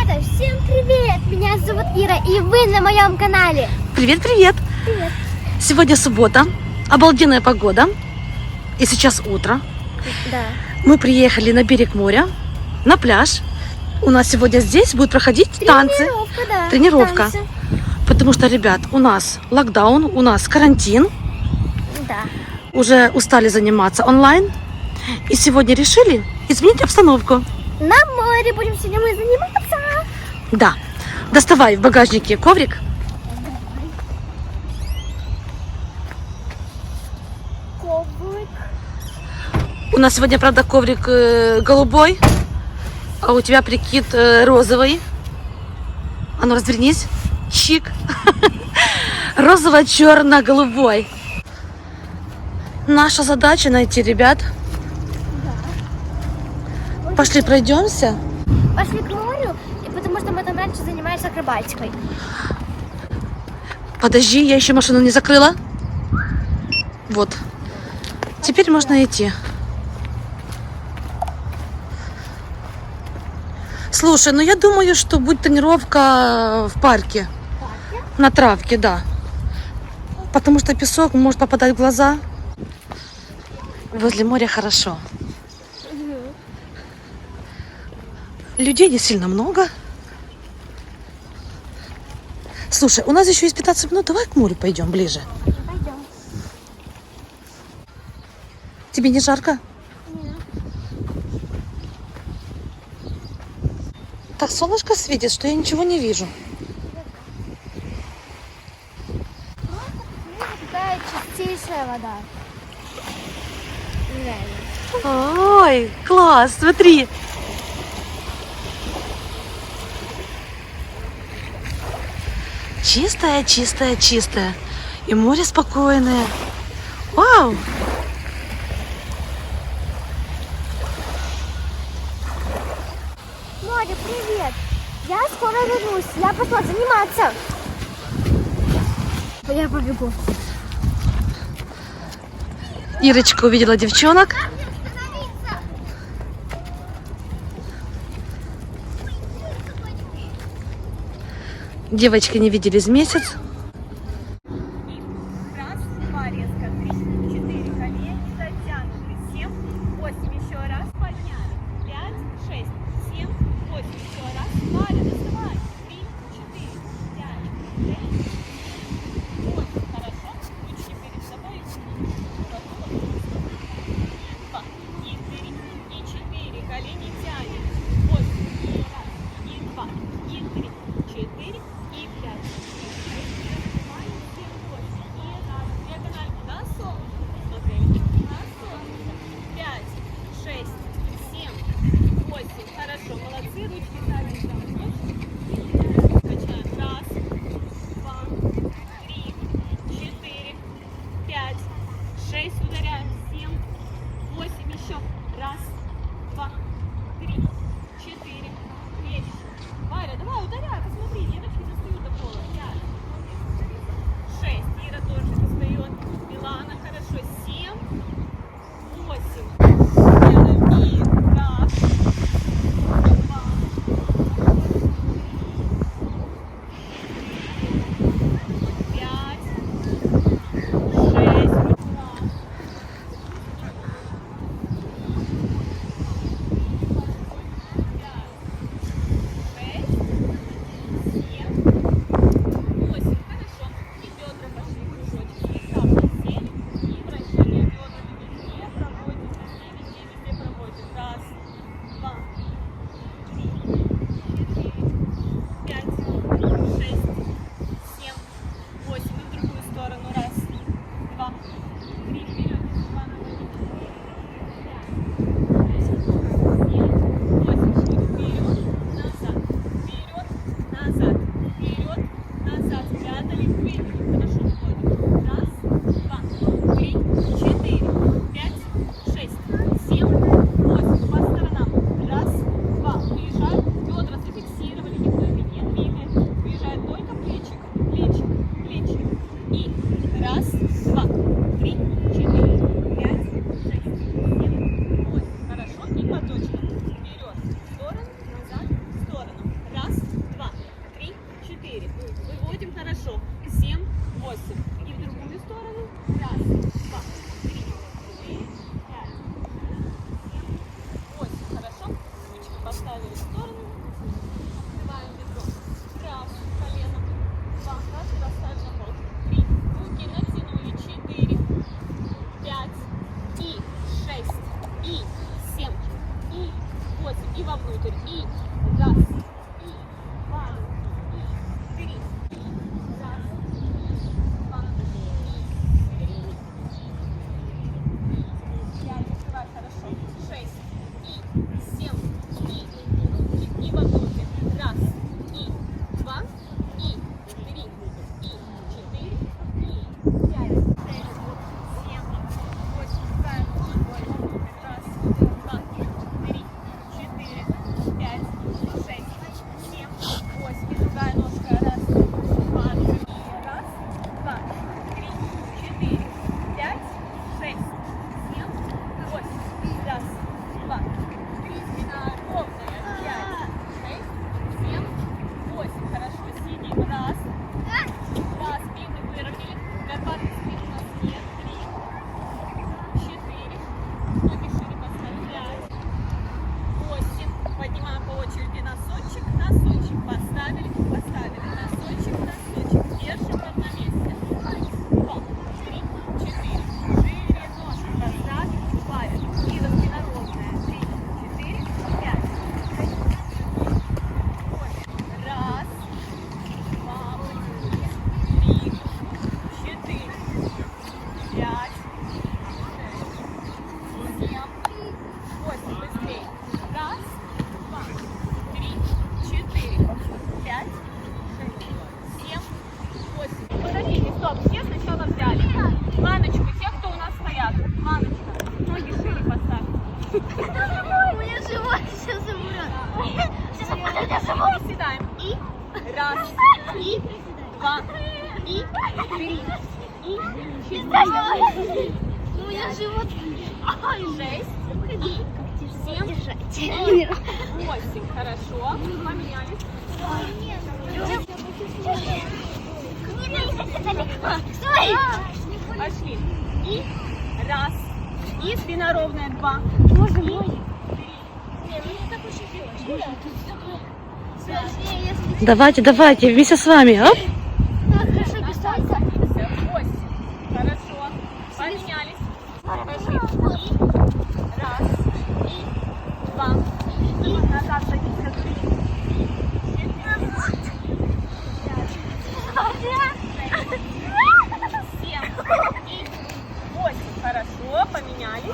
Ребята, всем привет! Меня зовут Ира, и вы на моем канале. Привет-привет! Привет! Сегодня суббота, обалденная погода, и сейчас утро. Да. Мы приехали на берег моря, на пляж. У нас сегодня здесь будут проходить танцы. Тренировка, да. Тренировка. Танцы. Потому что, ребят, у нас локдаун, у нас карантин. Да. Уже устали заниматься онлайн. И сегодня решили изменить обстановку. На море будем сегодня мы заниматься. Да. Доставай в багажнике коврик. Коврик. У нас сегодня, правда, коврик голубой, а у тебя прикид розовый. А ну, развернись. Чик. Розово-черно-голубой. Наша задача найти ребят. Да. Пошли пройдемся. Пошли к морю, и потому что мы там раньше занимались акробатикой. Подожди, я еще машину не закрыла. Вот. Теперь можно идти. Слушай, ну я думаю, что будет тренировка в парке. На травке, да. Потому что песок может попадать в глаза. Возле моря хорошо. Людей не сильно много. Слушай, у нас еще есть 15 минут. Давай к морю пойдем ближе. Пойдем. Тебе не жарко? Нет. Так солнышко светит, что я ничего не вижу. Такая чистейшая вода. Реально. Ой, класс, смотри. Чистая, чистая, чистая. И море спокойное. Вау! Море, привет! Я скоро вернусь. Я пошла заниматься. Я побегу. Ирочка увидела девчонок. Девочки не виделись месяц. Раз, два, резко, 3, 4, колени затянуты, 7, 8, еще раз, подняли, 5, 6, 7, 8, еще раз, Варя, доставай, 3, 4, 5, 6, 8, хорошо, ручки перед собой, 2, и 3, и 4, колени тянем, 8, и раз, и 2, и 3, 4, и 5, хорошо, молодцы, ручки сами качаем. Раз, два, 3, 4, 5, 6, ударяем, 7, 8, еще. Раз, два, 3, 4, 5. Варя, давай ударяй, посмотри, девочки достают до пола. 5, 6, Ира тоже достает. Милана, хорошо, 7, 8. И раз, два, Подходим хорошо. 7, 8. И в другую сторону. Раз, два, три, 4, 5, 8. Хорошо. Ручки поставили в сторону. Открываем бедро. Раз, колено. Два, раз, поставили на пол. 3. Руки натянули. 4, 5 и 6, и 7, и 8. И вовнутрь. И раз, и два, и 3. Раз, два, и 3. 5. Открывай хорошо. 6, и 7, и вовнутрь. Раз, и два, и 3, и 4, и 5, 6, 7, 8. Открываем рукой вовнутрь. Раз, два, 3, 4, 5, 6, 7, 8. И другая ножка. Раз, два, 3. Раз, два, 3, 4, 5, 6, 7, 8. Раз, два, 3. Спина ровная. 5, 6, 7, 8. Хорошо. Сидим. Раз, два. Спины выровняли. Горбатый спин у нас нет. 3, 4. Ноги шире поставим. 5, 8. Поднимаем по очереди носочек, носочек. Поставили, поставили. Носочек, носочек. Держим вот на месте. 2, 3, 4. Шире ножки поставили. Добавим. И до спина ровная. 3, 4, 5, 6, 8. Раз, два, 3, 4, 5, 6, 7, 8. Быстрее. Раз, два, 3, 4, 5, 6, 7, 8. Подождите, стоп. Все сначала взяли. Маночку, те, кто у нас стоят. Маночка. Ноги шире поставь. У меня живот сейчас умрет. Приседаем. И раз, и два, и 3, и 4, У меня живот. 6, и 7, 8. Хорошо. Поменялись. Пошли. И раз. И спина ровная. 2. Боже И мой. 3. Давайте, давайте, вместе с вами. Оп. Хорошо, писаться. 8. Хорошо. Поменялись. Пошли. И раз. И два. И назад садимся. 3. 4. 7. И 8. Хорошо. Поменялись.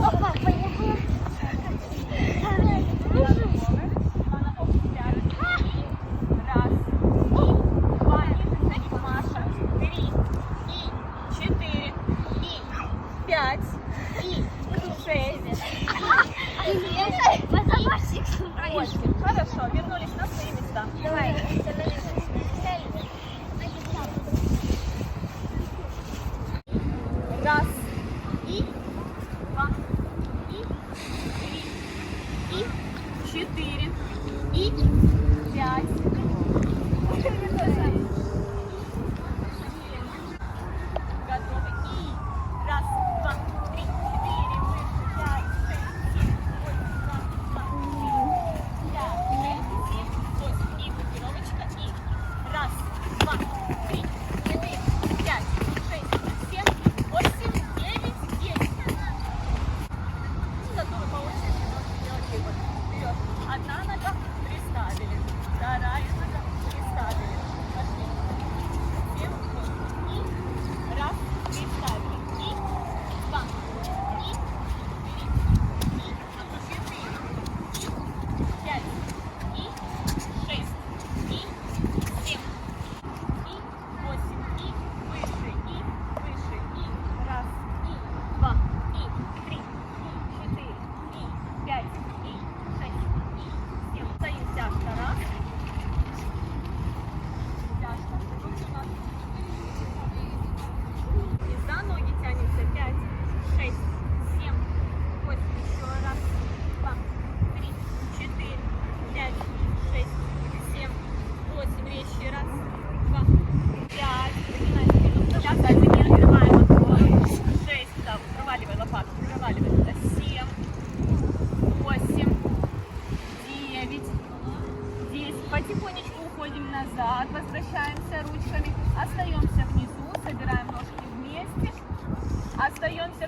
Опа, поехала. Раз, и два, и Маша, 3, и 4, и 5, и 6, 8. Хорошо, вернулись на свои места. Давай. Раз, и два, и 3, и 4, и 5. Готовы. И раз, два, 3, 4, выше, 5, 6, 7, 8, 2, 2, 3, 5, 6, 7, 8. И группировочка, и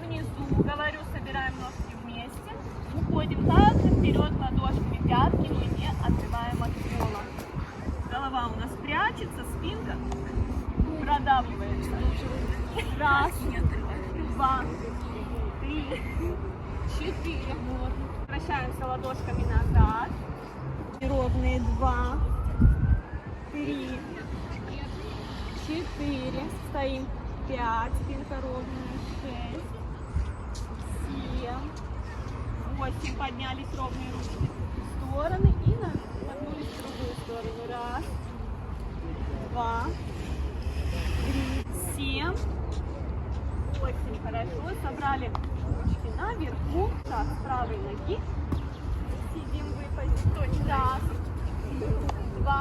внизу. Говорю, собираем ножки вместе. Уходим также вперед ладошками. Пятки мы не отрываем от пола. Голова у нас прячется, спинка продавливается. Раз, два, три, четыре. Вращаемся ладошками назад. Ровные 2, 3, 4. Стоим. 5. Спинка ровная. 6, 7, 8. Поднялись ровные ручки в стороны и нагнулись в другую сторону. Раз, два, 3, 7, 8. Хорошо. Собрали ручки наверху. Так, с правой ноги. Сидим, выпадем. Раз, два.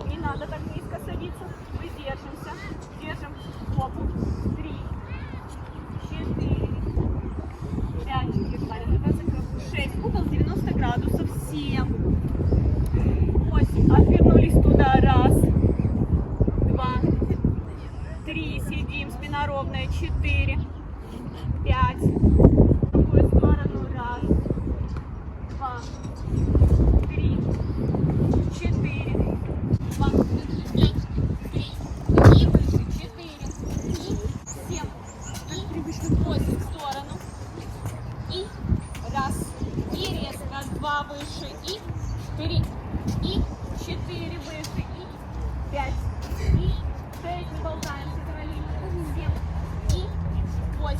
Не надо так низко садиться. Мы держимся. Держим попу. 3, 4, 5, 6. Угол 90 градусов. 7, 8. Отвернулись туда. Раз, два, 3. Сидим. Спина ровная. 4, 5. В другую сторону. Раз, два, 3, 4, 2, 5, 3, и выше, 4, и 7, и 8 в сторону, и раз, и резко, 2 выше, и 4, и 4 выше, и 5, и 6, не болтаемся, Каролина, 7, и 8,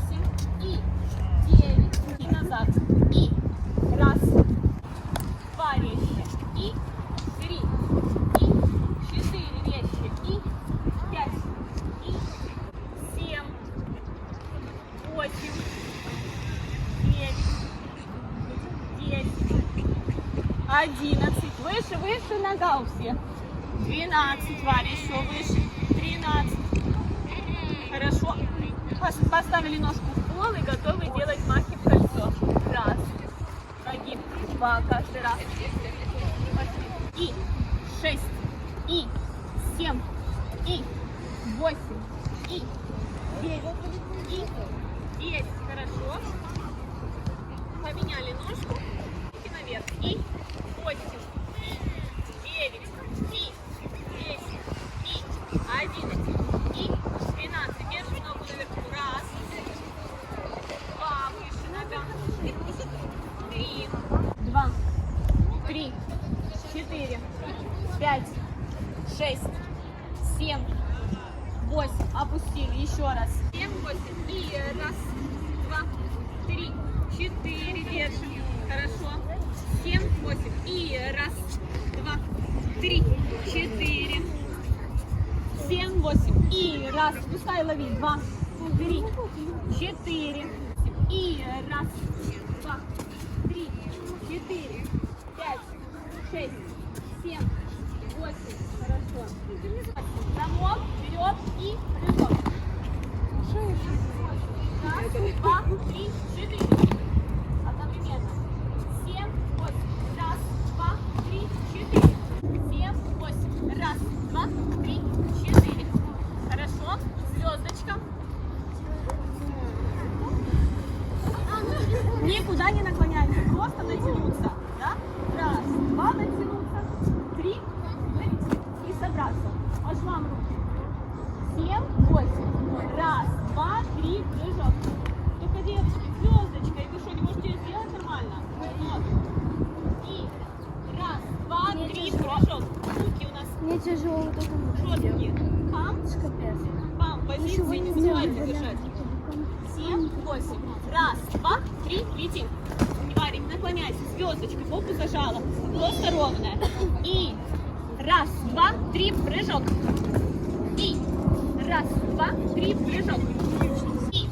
и 9, и назад, и раз, 2 резче, и 3, и 4 резче, и 5, и 7, 8, 9, 10, 11, выше, выше нога у всех, 12, Варя, еще выше, 13, хорошо, поставили ножку в пол и готовы делать махи в кольцо, раз, прогиб, 2, каждый раз, и 6, и 7, и 8, и 9, и 10, хорошо, поменяли ножку, и наверх, и 8, и 9, и 10, и 11, и 12, держим ногу наверху, раз, 2, выше нога, 3, 2, 3, 4, 5, 6, 7, 8. Опустили. Еще раз. 7, 8. И раз, 2, 3, 4. Держим. Хорошо. 7, 8. И раз, 2, 3, 4. 7, 8. И раз. Пускай лови. 2, 3, 4. И раз, 2, 3, 4, 5, 6, 7, 8. Хорошо. Замок, вперед и прыжок. Раз, 2, 3, 4. Одновременно. 7, 8. Раз, 2, 3, 4. 7, 8. Раз, 2, 3, 4. Хорошо. Звездочка. Никуда не наклоняемся, просто натянуться. Да? Раз, 2, натянуться, 3, вылететь и собраться. По швам руки. 7, 8. Раз, 2, 3, прыжок. Только, девочки, звездочкой. Вы что, не можете ее сделать нормально? Вот. И раз, 2, 3, прыжок. Руки у нас Мне тяжело вот это. жесткие. Пам, пам, позиции не забывайте держать. 7, 8. Раз, 2, 3, летим. Варик, наклоняйся, звездочкой, попу зажала. Просто ровная. И раз, 2, 3, прыжок. И раз, 2, 3, прыжок. И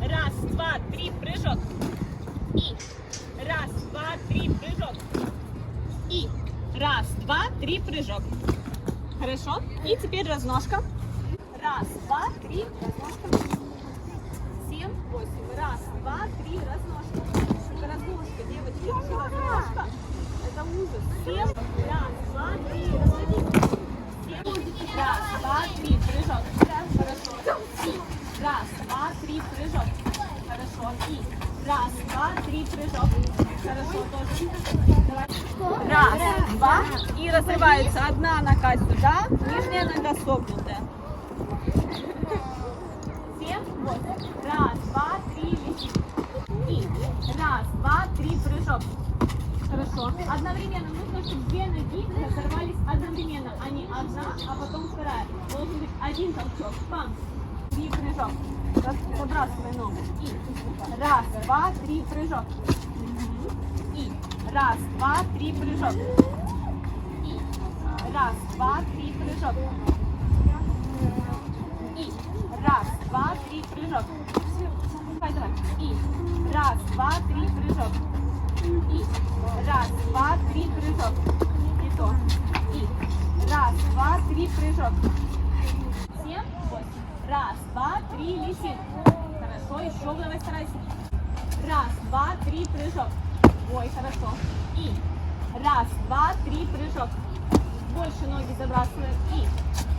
раз, 2, 3, прыжок. И раз, 2, 3, прыжок. И раз, 2, 3, прыжок. Хорошо? И теперь разножка. Раз, 2, 3, разножка. 7, 8. Раз, 2, 3, разножка. Разножка, девочки, это разножка. Это ужас. 7, раз, 2, 3, разножка. 7, раз, 2, 3, прыжок. Хорошо. И раз, 2, 3, прыжок. Хорошо. Раз, два, три, прыжок. Хорошо, тоже. Давай. Раз, два. И разрывается одна нога сюда, нижняя нога согнутая. 7, 8. Раз, два, три, летим. И раз, два, три, прыжок. Хорошо. Одновременно нужно, чтобы две ноги разорвались одновременно, а не одна, а потом вторая. Должен быть один толчок. Пам. Три, прыжок. Забрасывай ногу. И раз, два, три, прыжок. И раз, два, три, прыжок. И раз, два, три, прыжок. И раз, два, три, прыжок. Давай. И раз, два, три, прыжок. И раз, два, три, прыжок. И то. И раз, два, три, прыжок. 7, 8. Раз, два, три, летим. Хорошо, еще давай старайся. Раз, два, три, прыжок. Ой, хорошо. И раз, два, три, прыжок. Больше ноги забрасываем. И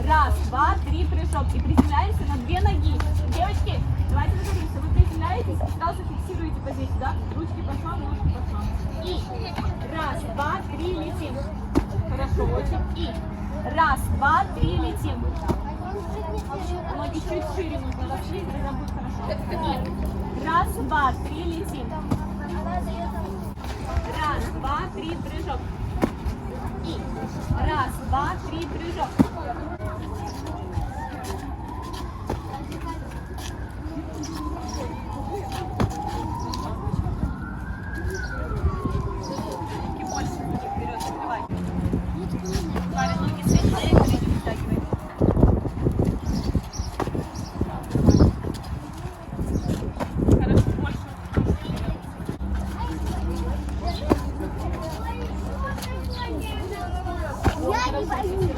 раз, два, три, прыжок. И приземляемся на две ноги. Девочки, давайте договоримся. Вы приземляетесь, сразу фиксируете позицию, да? Ручки по швам, ножки по швам. И раз, два, три, летим. Хорошо, очень. И раз, два, три, летим. Ноги чуть шире нужно расширить, тогда будет хорошо. И раз, два, три, летим. Раз, два, три, прыжок. И раз, два, три, прыжок. И больше ноги вперед, открывай. Парень, ноги соединяй, колени вытягивай. Хорошо, больше. Я не боюсь.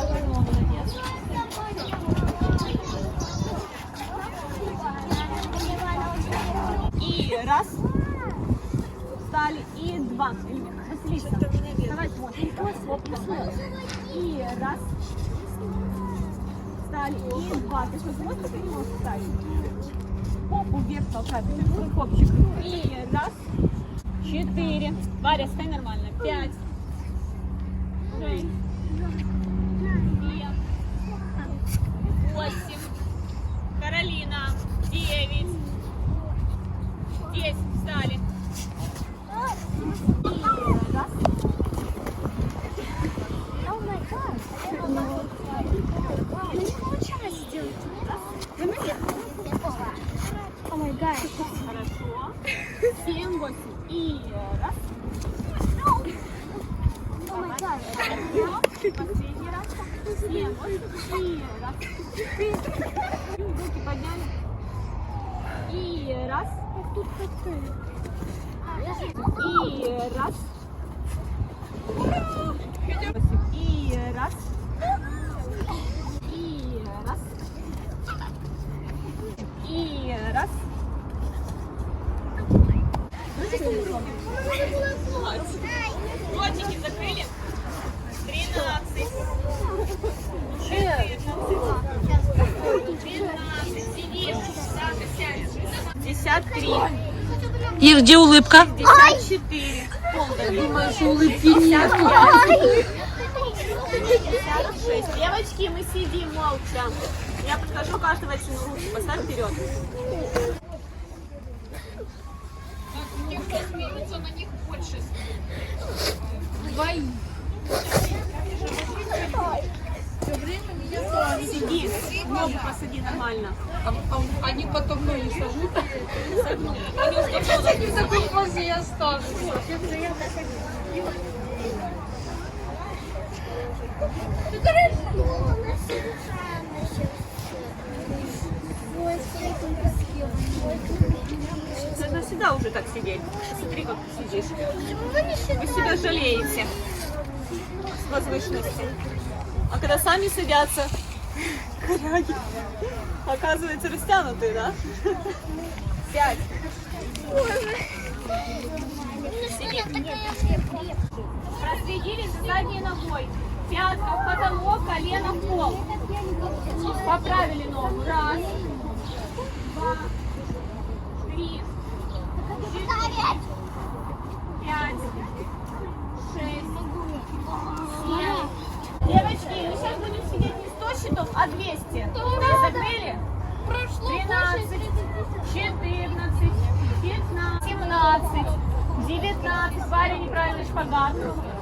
И раз. Встали. И два. Василиса. Давай, и раз. Встали. И два. Ты что, с мостика не можешь встать? Попу вверх толкать. Попчик. И раз. 4. Варя, стай нормально. 5. 6. 7. 8. Каролина. 9. 10. Встали. И раз. О май гад. Я не получилось сделать. О май гад. Хорошо. 7, 8. И раз. О май гад. Последний раз. 7, 8. И раз. Руки подняли. И раз. Тут такое. И раз. И раз. И раз. И раз. Ротики закрыли. 13. 14. 12. Сидишь. Саша, сядешь. 53. Ир, где улыбка? 54. Думаешь, улыбки нет. 56. Девочки, мы сидим молча. Я подхожу, каждого тяну руки. Поставь вперед. На них больше. Двои. Сиди, ногу посади нормально. Они потом ноги сожмут. Согнут. Они уже В такой позе я останусь. Надо всегда уже так сидеть. Смотри, как ты сидишь. Вы себя жалеете с возвышенности. А когда сами садятся, коряги, оказывается, растянутые, да? Сядь. Сиди. Проследили за задней ногой. Пятка в потолок, колено в пол. Поправили ногу. Раз, два, три, 4. Девочки, мы сейчас будем сидеть не 100 счетов, а 200. Закрыли? 13, 14, 15, 17, 19. Парень неправильно шпагат.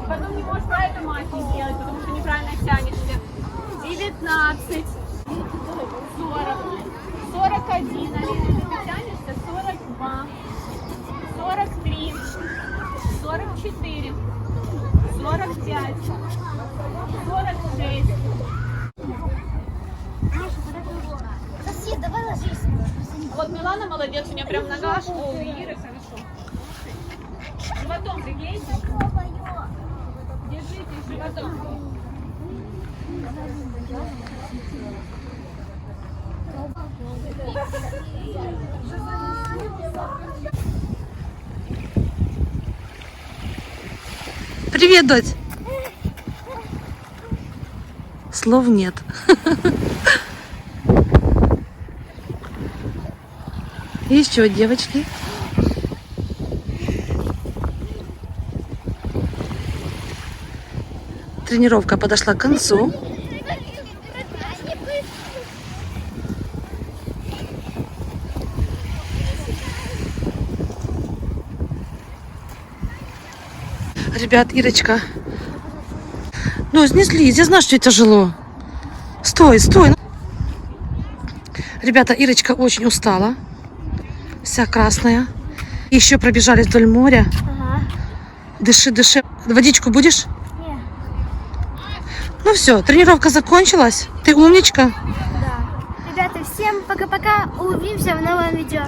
Потом не можешь правильно мать не сделать, потому что неправильно тянешься. 19, 40, 41. Алина, ты тянешься? 42, 43, 44, 45, 46. Сосед, давай ложись. Вот Милана молодец, у нее прям нога аж у Иры хорошо. Животом приклейте. Держитесь животом. Привет, дочь. Слов нет. Еще девочки. Тренировка подошла к концу. Ребят, Ирочка. Ну, снеслись. Я знаю, что тебе тяжело. Стой, стой. Ребята, Ирочка очень устала. Вся красная. Еще пробежались вдоль моря. Ага. Дыши, дыши. Водичку будешь? Не. Ну все, тренировка закончилась. Ты умничка. Да. Ребята, всем пока-пока. Увидимся в новом видео.